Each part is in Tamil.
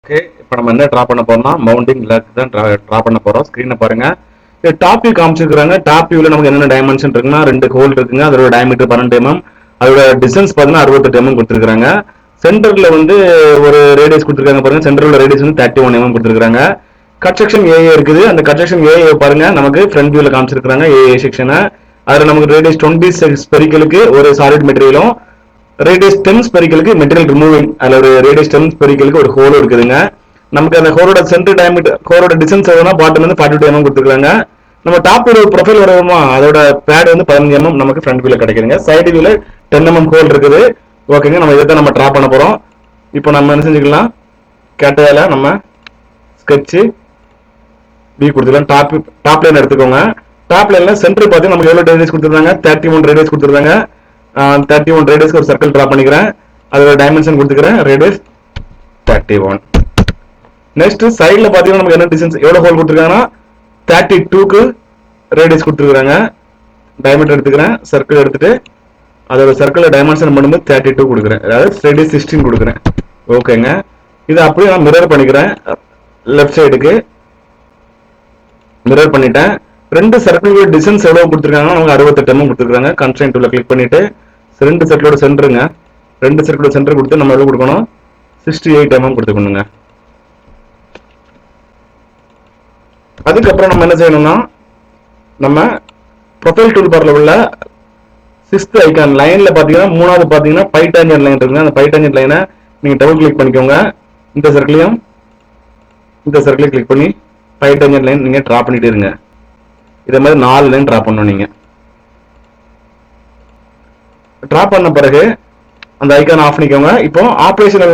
ஓகே, இப்போ நம்ம என்ன ட்ரா பண்ண போறோம்னா மவுண்டிங் லெக் தான் ட்ரா பண்ண போறோம். ஸ்க்ரீனை பாருங்க. இது டாப் வியூ காமிச்சிருக்காங்க. டாப் வியூல நமக்கு என்னென்ன டைமென்ஷன் இருக்குன்னா 2 ஹோல் இருக்குங்க. அதோட டயமீட்டர் 12 mm. அதோட டிஸ்டன்ஸ் பார்த்தீங்கன்னா 68 mm கொடுத்துருக்காங்க. சென்டர்ல வந்து ஒரு ரேடியஸ் கொடுத்துருக்காங்க பாருங்க. சென்டர்ல ரேடியஸ் வந்து 31 mm கொடுத்துருக்காங்க. கட் செக்ஷன் ஏஏ இருக்குது. அந்த கட் செக்ஷன் ஏஏ பாருங்க நமக்கு ஃப்ரண்ட் வியூல காமிச்சிருக்காங்க ஏஏ செக்ஷனை. அதுல நமக்கு ரேடியஸ் 20 ஸ்பெரிக்கலுக்கு ஒரு சாலிட் மெட்டீரியலும் ரேடியஸ் 10 ஸ்பெரிக்கலுக்கு மெட்டீரியல் ரிமூவிங் அதுல ஒரு ரேடியஸ் 10 ஸ்பெரிக்கலுக்கு ஒரு ஹோல் இருக்குதுங்க. நமக்கு அந்த ஹோலோட சென்டர் டயமீட்டர் ஹோலோட டிஸ்டன்ஸ் எவ்வளோனா பாட்டம் வந்து 42 mm கொடுத்துருக்காங்க. நம்ம டாப் ஒரு ப்ரொஃபைல் வருமா அதோட பேட் வந்து 15 mm நமக்கு ஃப்ரண்ட் வியூல கிடைக்குதுங்க. சைடு வியூல 10 mm ஹோல் இருக்குது. ஓகேங்க, நம்ம இதை நம்ம ட்ரா பண்ண போறோம். இப்போ நம்ம என்ன செஞ்சுக்கலாம், கேட்டதால நம்ம ஸ்கெட்ச் பி கொடுத்துக்கலாம். டாப் லைன் எடுத்துக்கோங்க. டாப் லைன்ல சென்டர் பார்த்து நமக்கு எவ்வளவு ரேடியஸ் கொடுத்துருக்காங்க, 31 ரேடியஸ் கொடுத்துருக்காங்க. 31 ரேடியஸ்க்கு ஒரு சர்க்கிள் ட்ரா பண்ணிக்கிறேன். அதோட டைமென்ஷன் கொடுத்துக்கிறேன், ரேடியஸ் 31. நெக்ஸ்ட் சைடுல பாத்தீங்கன்னா நமக்கு என்ன டிஸ்டன்ஸ் எவ்வளவு ஹோல் கொடுத்துருக்காங்கன்னா 32க்கு ரேடியஸ் கொடுத்துருக்காங்க. டயமீட்டர் எடுத்துக்கிறேன், சர்க்கிள் எடுத்துட்டு அதோட சர்க்கிள் டைமென்ஷன் பண்ணும்போது 32 கொடுக்குறேன், அதாவது ரேடியஸ் 16 கொடுக்குறேன். ஓகேங்க, இதை அப்படியே நான் மிரர் பண்ணிக்கிறேன். லெஃப்ட் சைடுக்கு மிரர் பண்ணிட்டேன். ரெண்டு சர்க்கிளோட டிஸ்டன்ஸ் எவ்வளவு கொடுத்துருக்காங்கன்னா நமக்கு 68 mm கொடுத்துருக்காங்க. கன்ஸ்ட்ரெயின்ட் டூல்ல கிளிக் பண்ணிட்டு ரெண்டு சர்க்கிளோட சென்டருங்க, ரெண்டு சர்க்கிளோட சென்டர் கொடுத்து நம்ம எவ்வளவு கொடுக்கணும், 68 mm கொடுத்துக்கணுங்க. அதுக்கப்புறம் நம்ம என்ன செய்யணும்னா நம்ம ப்ரொஃபைல் டூல் பார்ல உள்ள 6th ஐகான் லைன்ல பாத்தீங்கன்னா மூணாவது பாத்தீங்கன்னா பை டான்ஜென்ட் லைன் இருக்குங்க. அந்த பை டான்ஜென்ட் லைனை நீங்க டபுள் கிளிக் பண்ணிக்கோங்க. இந்த சர்க்கிளையும் இந்த சர்க்கிளையும் கிளிக் பண்ணி பை டான்ஜென்ட் லைன் நீங்க டிரா பண்ணிட்டு இருங்க. இதே மாதிரி 4 லைன் டிரா பண்ணணும். நீங்க டிரா பண்ண பிறகு அந்த ஐகான் ஆஃப் பண்ணிக்கோங்க. இப்போ ஆபரேஷன்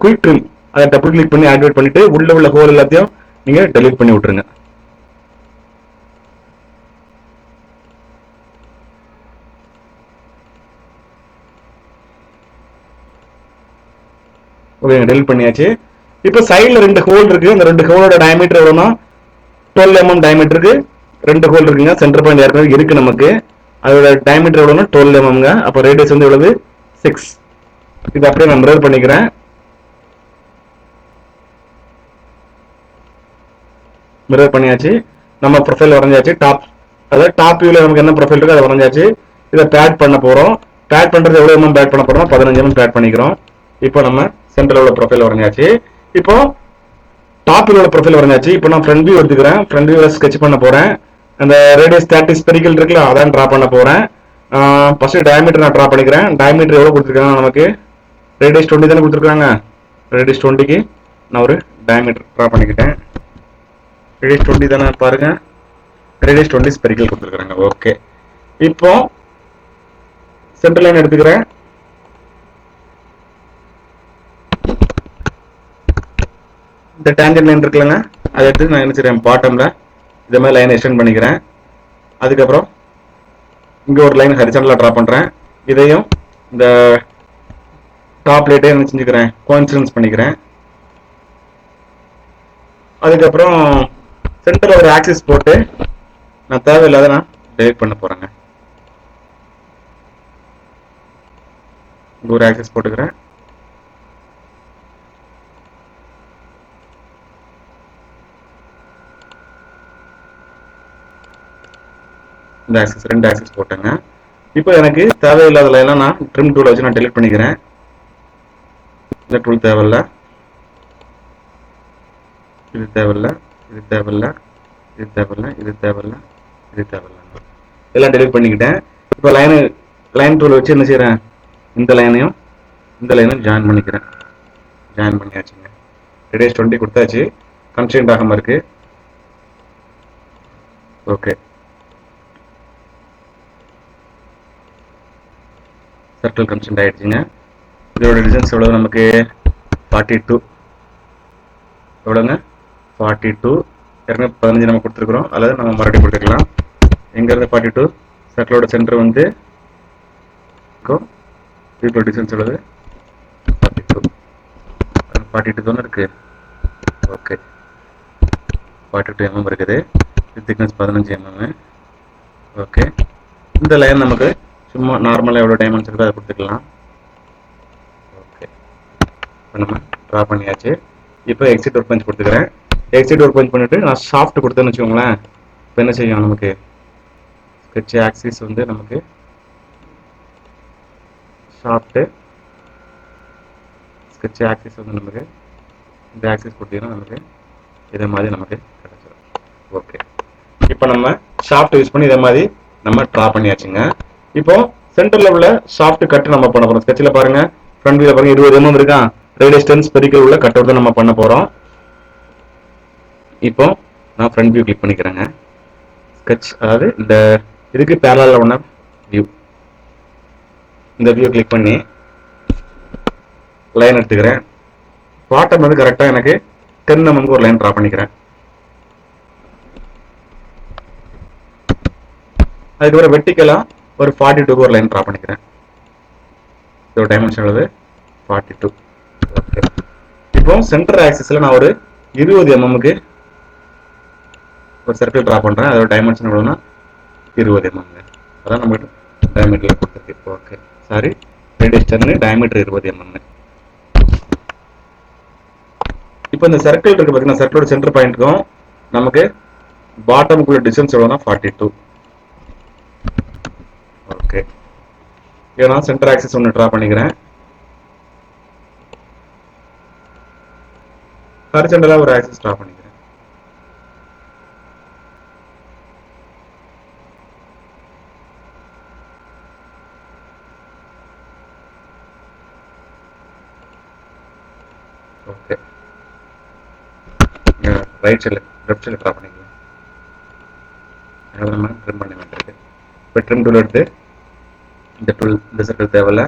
குயிக் ட்ரிம் அதை டபுள் கிளிக் பண்ணி ஆக்டிவேட் பண்ணிட்டு உள்ள ஹோல் எல்லாத்தையும் நீங்க டெலீட் பண்ணி விட்டுருங்க. ஓகே, டெலீட் பண்ணியாச்சு. இப்போ சைடுல 2 ஹோல் இருக்கு. அந்த 2 ஹோலோட டயமீட்டர் எவ்வளவுனா 12 mm டயமீட்டருக்கு 2 ஹோல் இருக்குங்க. சென்டர் பாயிண்ட் ஏற்கனவே இருக்கு நமக்கு. அதோட டயமீட்டர் எவ்வளவுனா 12 mm. அப்போ ரேடியஸ் வந்து எவ்வளவு 6. இது அப்படியே நான் மிரர் பண்ணிக்கிறேன். மிரர் பண்ணியாச்சு. நம்ம ப்ரொஃபைல் வரைஞ்சாச்சு. அதாவது டாப் வியூல நமக்கு என்ன ப்ரொஃபைல் இருக்கு அதை வரைஞ்சாச்சு. இதை பேட் பண்ண போறோம். பேட் பண்றது எவ்வளவு mm பேட் பண்ண போறோம், 15 mm பேட் பண்ணிக்கிறோம். இப்போ நம்ம சென்டர்ல உள்ள ப்ரொஃபைல் வரைஞ்சாச்சு. இப்போ டாப் வியூல ப்ரொஃபைல் வரைஞ்சாச்சு. இப்போ நான் ஃப்ரண்ட் வியூ எடுத்துக்கிறேன். ஃப்ரண்ட் வியூல ஸ்கெட்ச் பண்ண போறேன். அந்த ரேடியஸ் 30 ஸ்பெரிக்கல் இருக்குல்ல அதான் டிரா பண்ண போறேன். ஃபர்ஸ்ட் டயமீட்டர் நான் டிரா பண்ணிக்கிறேன். டயமீட்டர் எவ்வளவு கொடுத்துருக்காங்க நமக்கு, ரேடியஸ் 20 தானே கொடுத்துருக்காங்க. ரேடியஸ் 20க்கு நான் ஒரு டயமீட்டர் டிரா பண்ணிக்கிட்டேன். ரேடியஸ் 20 தானே பாருங்க, ரேடியஸ் 20 ஸ்பெரிக்கல் கொடுத்துருக்காங்க. ஓகே, இப்போ சென்டர் லைன் எடுத்துக்கிறேன். இந்த டேஞ்சன்ட் லைன் இருக்குல்லங்க அதை எடுத்து நான் என்ன செய்றேன், பாட்டம்ல இதே மாதிரி லைன் எக்ஸ்டெண்ட் பண்ணிக்கிறேன். அதுக்கப்புறம் இங்க ஒரு லைன் ஹரிசாண்டலா டிரா பண்றேன். இதையும் இந்த டாப் லைட்டே என்ன செஞ்சுக்கிறேன், கோஇன்சிடென்ஸ் பண்ணிக்கிறேன். அதுக்கப்புறம் சென்டர்ல ஒரு ஆக்சிஸ் போட்டு நான் தேவையில்லாத நான் டெலிட் பண்ண போறேங்க. இங்க ஒரு ஆக்சிஸ் போட்டுக்கிறேன். இந்த ஆக்சிஸ், ரெண்டு ஆக்சிஸ் போட்டேங்க. இப்போ எனக்கு தேவையில்லாத லைன்லாம் நான் ட்ரிம் டூல் வச்சு நான் டெலிட் பண்ணிக்கிறேன். இந்த டூல் தேவையில்ல, இது தேவையில்ல, இது தேவையில்ல, இது தேவையில்ல, இது தேவையில்ல, இது தேவையில்ல, எல்லாம் டெலிட் பண்ணிக்கிட்டேன். இப்போ லைன் டூல் வச்சு என்ன செய்யறேன், இந்த லைனையும் இந்த லைனும் ஜாயின் பண்ணிக்கிறேன். ஜாயின் பண்ணியாச்சுங்க. ரேடியஸ் 20 கொடுத்தாச்சு. கன்ஸ்ட்ரெயின்ட் ஆகாம இருக்கு. ஓகே, சர்க்கிள் கன்ஸ்ட்ரெயின்ட் ஆயிடுச்சுங்க. இதோட டிஸ்டன்ஸ் எவ்வளவு நமக்கு 42. எவ்வளோங்க 42. ஏற்கனவே 15 நம்ம கொடுத்துருக்குறோம், அல்லது நம்ம மறுபடியும் கொடுத்துக்கலாம். எங்கேருந்து 42, சர்க்கிளோட சென்டர் வந்து இப்போ டிஸ்டன்ஸ் எவ்வளவு 42 தானே இருக்கு. ஓகே, 42 mm இருக்குது. Thickness 15 mm. ஓகே, இந்த லைன் நமக்கு சும்மா நார்மலாக எவ்வளோ டைமென்ஷன் இருக்கோ அதை கொடுத்துக்கலாம். ஓகே, இப்போ நம்ம ட்ரா பண்ணியாச்சு. இப்போ எக்ஸிட் ஒர்க் பெஞ்ச் கொடுத்துக்கிறேன். எக்ஸிட் ஒர்க் பெஞ்ச் பண்ணிட்டு நான் ஷாஃப்ட் கொடுத்தேன்னு வச்சுக்கோங்களேன். இப்போ என்ன செய்யும், நமக்கு ஸ்கெட்ச் ஆக்சிஸ் வந்து நமக்கு ஷாஃப்ட் ஸ்கெட்ச் ஆக்சிஸ் வந்து நமக்கு இந்த ஆக்சிஸ் கொடுத்தீங்கன்னா நமக்கு இதே மாதிரி நமக்கு கிடைச்சிடும். ஓகே, இப்போ நம்ம ஷாஃப்ட் யூஸ் பண்ணி இதே மாதிரி நம்ம ட்ரா பண்ணியாச்சுங்க. இப்போ சென்டர்ல உள்ள ஷாஃப்ட் கட் நம்ம பண்ண போறோம். ஸ்கெட்ச்ல பாருங்க, ஃப்ரண்ட் வியூல பாருங்க 20 mm இருக்கா, ரேடியஸ் 10 ஸ்பெரிக்கல் உள்ள கட் அவுட் நம்ம பண்ண போறோம். இப்போ நான் ஃப்ரண்ட் வியூ கிளிக் பண்ணிக்கிறேங்க. ஸ்கெட்ச், அதாவது இந்த இதுக்கு பேரலல்ல உள்ள வியூ, இந்த வியூ கிளிக் பண்ணி லைன் எடுத்துக்கிறேன். பாட்டம் வந்து கரெக்டா எனக்கு 10 mm ஒரு லைன் ட்ரா பண்ணிக்கிறேன். அதுக்கப்புறம் வெர்டிகலா ஒரு 42 ஒரு லைன் ட்ரா பண்ணிக்கிறேன். இதோட டைமென்ஷன் எவ்வளவு, 42. ஓகே, இப்போ சென்டர் ஆக்சிஸ்ல நான் ஒரு 20 mm ஒரு சர்க்கிள் ட்ரா பண்றேன். அதோட டைமென்ஷன் எவ்வளவுனா 20 mm. அதான் நம்ம டயமீட்டர்ல கொடுத்துருக்கு. Okay, sorry, radius 10, diameter 20 mm. இப்போ இந்த சர்க்கிள் இருக்கு பாத்தீங்கன்னா, சர்க்கிளோட சென்டர் பாயிண்ட்க்கும் நமக்கு பாட்டமுக்குள்ள டிஸ்டன்ஸ் எவ்வளவுனா 42. ஓகே, இதை நான் சென்டர் ஆக்சிஸ் ஒன்று ட்ரா பண்ணிக்கிறேன். ஹரிசாண்டலா ஒரு ஆக்சிஸ் ட்ரா பண்ணிக்கிறேன். ஓகே, ரைட் சைடில் லெஃப்ட் சைடில் ட்ரா பண்ணிக்கலாம். அதை நம்ம ட்ரிம் பண்ண வேண்டியிருக்கு. இப்போ ட்ரிம் டூல் எடுத்து இந்த டூல், இந்த சர்க்கிள் தேவையில்ல,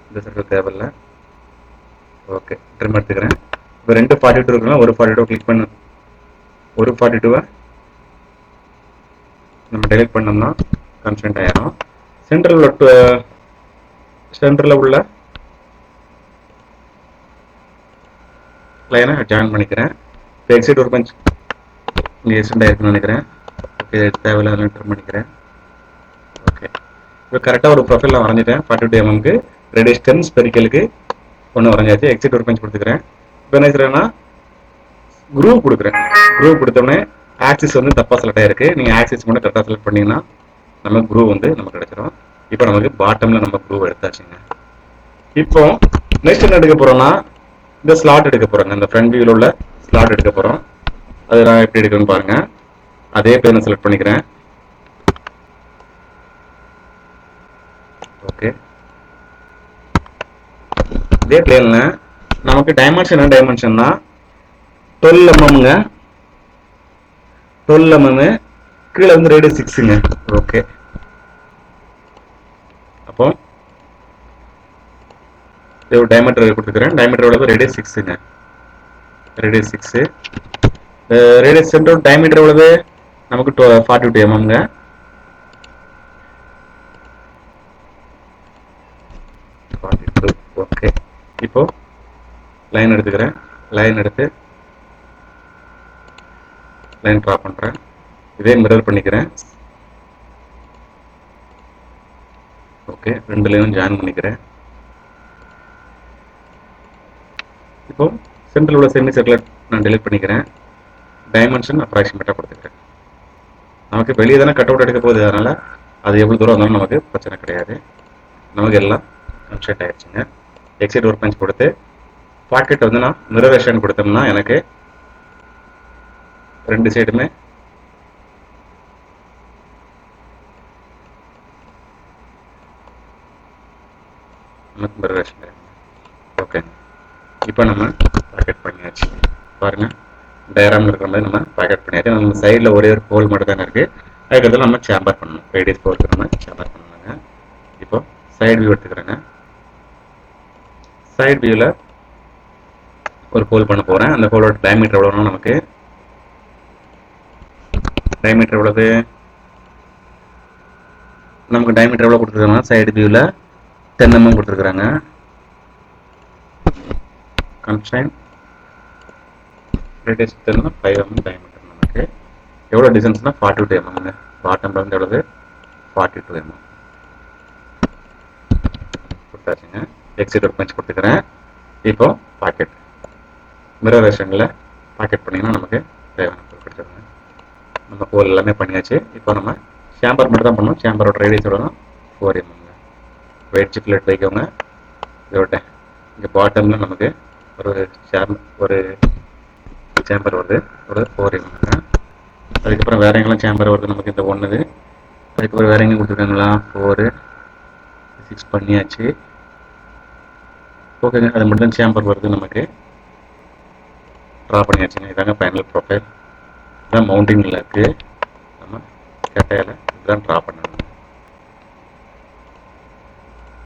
இந்த சர்க்கிள் தேவையில்ல. ஓகே, ட்ரிம் எடுத்துக்கிறேன். இப்போ 2 42 இருக்குன்னா ஒரு 42 கிளிக் பண்ணு, ஒரு 42 நம்ம டெலிட் பண்ணோம்னா கன்ஸ்டன்ட் ஆயிரும். சென்டரில் உள்ள லைனை ஜாயின் பண்ணிக்கிறேன். இப்போ எக்ஸிட் ஒர்க் பெஞ்ச் இங்கே எக்ஸ்டெண்ட் ஆயிருக்குன்னு நினைக்கிறேன். ஓகே, தேவையில்ல, அதெல்லாம் ட்ரிம் பண்ணிக்கிறேன். ஓகே, இப்போ கரெக்டாக ஒரு ப்ரொஃபைல் நான் வரைஞ்சிட்டேன். 42 mm ரேடியஸ் 10 ஸ்பெரிக்கலுக்கு ஒன்று வரைஞ்சாச்சு. எக்ஸிட் ஒர்க் பெஞ்ச் கொடுத்துக்கிறேன். இப்போ என்ன செய்யறேன்னா குரூப் கொடுக்குறேன். குரூப் கொடுத்தோடனே ஆக்சிஸ் வந்து தப்பாக செலக்ட் ஆயிருக்கு. நீங்கள் ஆக்சிஸ் மட்டும் கரெக்டாக செலக்ட் பண்ணீங்கன்னா நம்ம குரூ வந்து நமக்கு கிடைச்சிடும். இப்போ நமக்கு பாட்டம்ல நம்ம குரூ எடுத்தாச்சுங்க. இப்போ நெக்ஸ்ட் என்ன எடுக்க போறோம்னா இந்த ஸ்லாட் எடுக்க போறோங்க. இந்த ஃப்ரண்ட் வியூல உள்ள ஸ்லாட் எடுக்க போறோம். அது நான் எப்படி எடுக்கணும்னு பாருங்க. அதே பிளேனை செலக்ட் பண்ணிக்கிறேன். ஓகே, இதே பிளேன்ல நமக்கு டைமென்ஷன் என்ன டைமென்ஷன்னா 12 mmங்க, 12 mm, கீழே வந்து ரேடியஸ் 6ங்க. ஓகே, அப்போ டைமீட்டர் கொடுத்துக்கிறேன். டைமீட்டர் எவ்வளவு, ரேடியஸ் 6ங்க, ரேடியஸ் 6. ரேடியஸ் சென்டர் டைமீட்டர் எவ்வளவு, நமக்கு 42 mmங்க. ஓகே, இப்போ லைன் எடுத்துக்கிறேன். லைன் எடுத்து லைன் ட்ரா பண்றேன். இதே மிரர் பண்ணிக்கிறேன். ஓகே, ரெண்டு லைனும் ஜாயின் பண்ணிக்கிறேன். இப்போ சென்டரில் உள்ள செமி சர்க்குலர் நான் டெலிட் பண்ணிக்கிறேன். டைமென்ஷன் அப்ராக்சிமேட்டாக கொடுத்துக்கிறேன். நமக்கு வெளியே தானே கட் அவுட் எடுக்க போகுது, அதனால அது எவ்வளோ தூரம் வந்தாலும் நமக்கு பிரச்சனை கிடையாது. நமக்கு எல்லாம் கன்ஸ்ட்ரக்ட் ஆயிடுச்சுங்க. எக்ஸிட் ஒர்க் பெஞ்ச் கொடுத்து பாக்கெட் வந்து நான் மிரரேஷன் கொடுத்தோம்னா எனக்கு ரெண்டு சைடுமே நமக்கு மிரரேஷன். ஓகே, இப்போ நம்ம பாக்கெட் பண்ணியாச்சு. பாருங்க, டயராமில் இருக்கிற மாதிரி நம்ம பாக்கெட் பண்ணியாச்சு. நம்ம சைடில் ஒரே ஒரு ஹோல் மட்டும் தானே இருக்குது. அதுக்கடுத்து நம்ம சேம்பர் பண்ணணும். ரேடியஸ் 4க்கு நம்ம சேம்பர் பண்ணணுங்க. இப்போ சைடு வியூ எடுத்துக்கிறேங்க. சைடு வியூவில் ஒரு ஹோல் பண்ண போகிறேன். அந்த ஹோலோட டயமீட்டர் எவ்வளோனா நமக்கு டயமீட்டர் எவ்வளவு, நமக்கு டயமீட்டர் எவ்வளோ கொடுத்துருக்காங்கன்னா சைடு வியூவில் 10 mm கொடுத்துருக்குறாங்க. Constrain radius 10 5 mm diameter. நமக்கு எவ்வளோ டிஸ்டன்ஸ்னா 42 mm. பாட்டம்ல வந்து எவ்வளவு, 42 mm கொடுத்தாச்சுங்க. எக்ஸிட் ஒர்க் பெஞ்ச் கொடுத்துக்கிறேன். இப்போ பாக்கெட் மிரர் ரேஷனில் பாக்கெட் பண்ணிங்கன்னா நமக்கு தேவையான பொருள் கிடைச்சிருங்க. நம்ம ஹோல் எல்லாமே பண்ணியாச்சு. இப்போ நம்ம சேம்பர் மட்டும் தான் பண்ணணும். சேம்பரோட ரேடியஸோட தான் 4 mm. வெயிட் சிப்பில் எடுத்து வைக்கோங்க. இதோட இங்கே பாட்டமில் நமக்கு ஒரு சேம்பர் வருது, ஒரு 4 mm. அதுக்கப்புறம் வேற எங்கெல்லாம் சேம்பர் வருது நமக்கு இந்த ஒன்றுது. அதுக்கப்புறம் வேற எங்கே கொடுத்துருக்காங்களா 4 6 பண்ணியாச்சு. ஓகேங்க, அது மட்டும் தான் சேம்பர் வருது நமக்கு. ட்ரா பண்ணியாச்சுங்க. இதாங்க ஃபைனல் ப்ரொஃபைல். இதான் மவுண்டிங்கில் இருக்குது. நம்ம கட்டையில் இதுதான் ட்ரா பண்ணணும்.